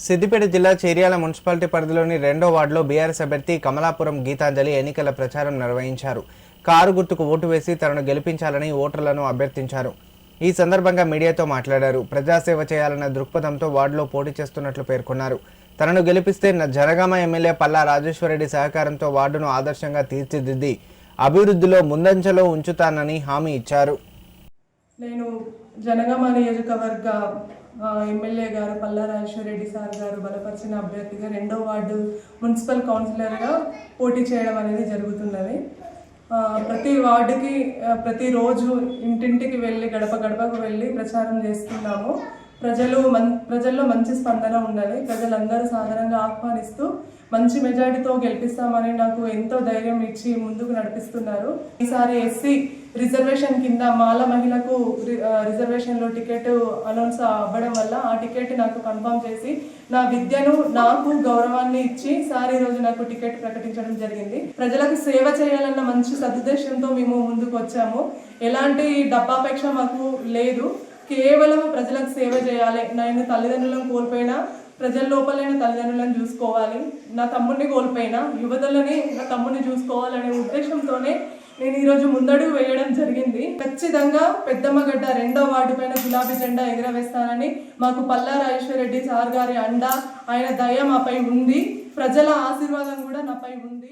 సిద్దిపేట జిల్లా చేర్యాల మున్సిపాలిటీ పరిధిలోని 2వ వార్డులో బీఆర్ఎస్ అభ్యర్థి కమలాపురం గీతాంజలి ఎన్నికల ప్రచారం నిర్వహించారు. కారు గుర్తుకు ఓటు వేసి తనను గెలిపించాలని ఓటర్లను అభ్యర్థించారు. ఈ సందర్భంగా మీడియాతో మాట్లాడారు. ప్రజాసేవ చేయాలన్న దృక్పథంతో వార్డులో పోటీ చేస్తున్నట్లు పేర్కొన్నారు. తనను గెలిపిస్తే జనగామ ఎమ్మెల్యే పల్లా రాజేశ్వరరెడ్డి సహకారంతో వార్డును ఆదర్శంగా తీర్చిదిద్ది అభివృద్ధిలో ముందంజలో ఉంచుతానని హామీ ఇచ్చారు. నేను జనగామ నియోజకవర్గ ఎమ్మెల్యే గారు పల్లా రాజేశ్వరరెడ్డి సార్ గారు బలపరిచిన అభ్యర్థిగా 2వ వార్డు మున్సిపల్ కౌన్సిలర్గా పోటీ చేయడం అనేది జరుగుతున్నది. ప్రతి వార్డుకి ప్రతిరోజు ఇంటింటికి వెళ్ళి గడప గడపకు వెళ్ళి ప్రచారం చేస్తున్నాము. ప్రజల్లో మంచి స్పందన ఉన్నది. ప్రజలందరూ సాధారణంగా ఆహ్వానిస్తూ మంచి మెజారిటీతో గెలిపిస్తామని నాకు ఎంతో ధైర్యం ఇచ్చి ముందుకు నడిపిస్తున్నారు. ఈసారి ఎస్సీ రిజర్వేషన్ కింద మాల మహిళకు రిజర్వేషన్లో టికెట్ అనౌన్స్ అవ్వడం వల్ల ఆ టికెట్ నాకు కన్ఫర్మ్ చేసి నా విద్యను నాకు గౌరవాన్ని ఇచ్చి సార్ ఈరోజు నాకు టికెట్ ప్రకటించడం జరిగింది. ప్రజలకు సేవ చేయాలన్న మంచి సదుద్దేశంతో మేము ముందుకు వచ్చాము. ఎలాంటి డబ్బాపేక్ష మాకు లేదు. కేవలం ప్రజలకు సేవ చేయాలి. నేను తల్లిదండ్రులను కోల్పోయినా ప్రజల లోపలైన తల్లిదండ్రులను చూసుకోవాలి, నా తమ్ముడిని కోల్పోయినా యువతలని నా తమ్ముడిని చూసుకోవాలనే ఉద్దేశంతోనే నేను ఈరోజు ముందడుగు వేయడం జరిగింది. ఖచ్చితంగా పెద్దమ్మగడ్డ 2వ వార్డు పైన గులాబీ జెండా ఎగరవేస్తానని మాకు పల్లా రాజేశ్వరరెడ్డి సార్ గారి అండ, ఆయన దయ మాపై ఉంది. ప్రజల ఆశీర్వాదం కూడా నాపై ఉంది.